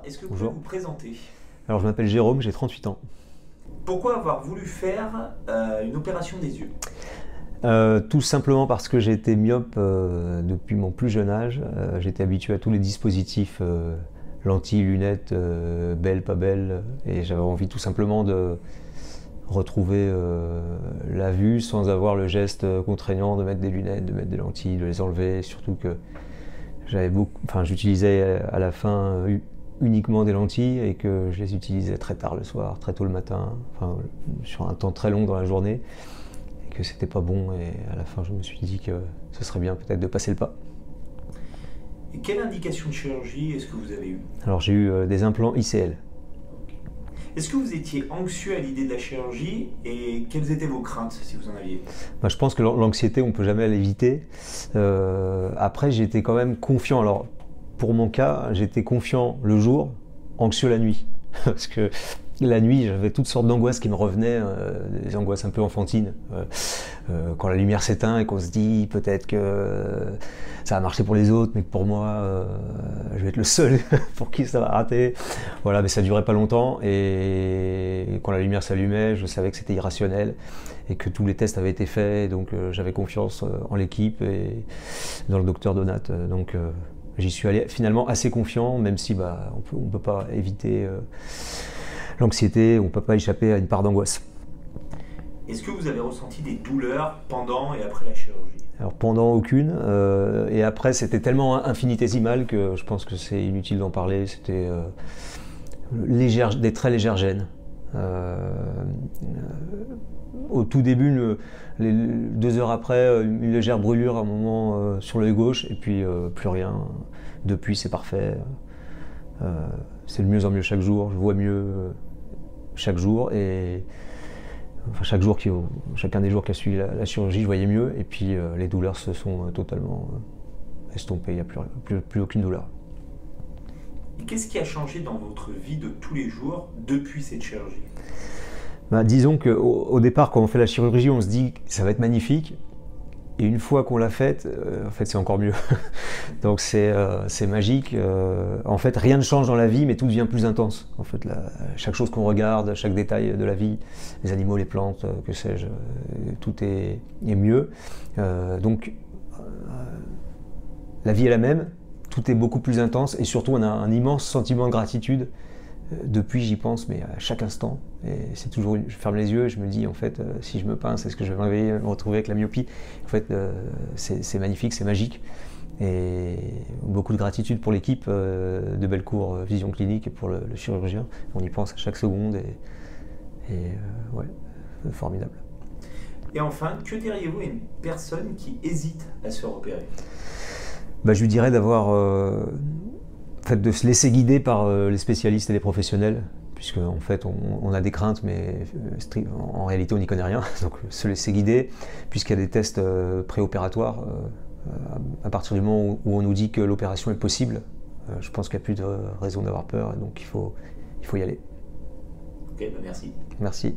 est-ce que vous Bonjour. pouvez vous présenter? Alors je m'appelle Jérôme, j'ai 38 ans. Pourquoi avoir voulu faire une opération des yeux? Tout simplement parce que j'ai été myope depuis mon plus jeune âge. J'étais habitué à tous les dispositifs, lentilles, lunettes, belles, pas belles, et j'avais envie tout simplement de retrouver la vue sans avoir le geste contraignant de mettre des lunettes, de mettre des lentilles, de les enlever, surtout que j'utilisais à la fin uniquement des lentilles et que je les utilisais très tard le soir, très tôt le matin, sur un temps très long dans la journée, et que c'était pas bon, et à la fin je me suis dit que ce serait bien peut-être de passer le pas. Et quelle indication de chirurgie est-ce que vous avez eue? Alors j'ai eu des implants ICL. Est-ce que vous étiez anxieux à l'idée de la chirurgie et quelles étaient vos craintes si vous en aviez? Je pense que l'anxiété, on ne peut jamais l'éviter. Après, j'étais quand même confiant. Alors, pour mon cas, j'étais confiant le jour, anxieux la nuit. Parce que la nuit, j'avais toutes sortes d'angoisses qui me revenaient, des angoisses un peu enfantines. Quand la lumière s'éteint et qu'on se dit peut-être que ça va marcher pour les autres, mais que pour moi, je vais être le seul pour qui ça va rater. Voilà, mais ça durait pas longtemps, et quand la lumière s'allumait, je savais que c'était irrationnel et que tous les tests avaient été faits, donc j'avais confiance en l'équipe et dans le docteur Donat. Donc j'y suis allé finalement assez confiant, même si on peut pas éviter l'anxiété, on peut pas échapper à une part d'angoisse. Est-ce que vous avez ressenti des douleurs pendant et après la chirurgie? Alors pendant, aucune, et après c'était tellement infinitésimal que je pense que c'est inutile d'en parler. C'était des très légères gênes. Au tout début, 2 heures après, une légère brûlure à un moment sur l'œil gauche, et puis plus rien. Depuis, c'est parfait. C'est de mieux en mieux chaque jour, je vois mieux chaque jour, et chacun des jours qui a suivi la chirurgie, je voyais mieux, et puis les douleurs se sont totalement estompées, il n'y a plus aucune douleur. Et qu'est-ce qui a changé dans votre vie de tous les jours depuis cette chirurgie? Disons qu'au départ, quand on fait la chirurgie, on se dit que ça va être magnifique, et une fois qu'on l'a faite, en fait c'est encore mieux. Donc c'est magique. En fait, rien ne change dans la vie, mais tout devient plus intense. En fait, chaque chose qu'on regarde, chaque détail de la vie, les animaux, les plantes, que sais-je, tout est mieux. Donc la vie est la même, tout est beaucoup plus intense, et surtout on a un immense sentiment de gratitude. Depuis, j'y pense, mais à chaque instant. Et c'est toujours, je ferme les yeux et je me dis, en fait, si je me pince, est-ce que je vais me retrouver avec la myopie? En fait, c'est magnifique, c'est magique. Et beaucoup de gratitude pour l'équipe de Bellecour Vision Clinique et pour le chirurgien. On y pense à chaque seconde, ouais, formidable. Et enfin, que diriez-vous à une personne qui hésite à se faire opérer? Je lui dirais de se laisser guider par les spécialistes et les professionnels, puisque en fait on a des craintes, mais en réalité on n'y connaît rien. Donc se laisser guider, puisqu'il y a des tests préopératoires, à partir du moment où on nous dit que l'opération est possible, je pense qu'il n'y a plus de raison d'avoir peur, et donc il faut y aller. Ok, merci. Merci.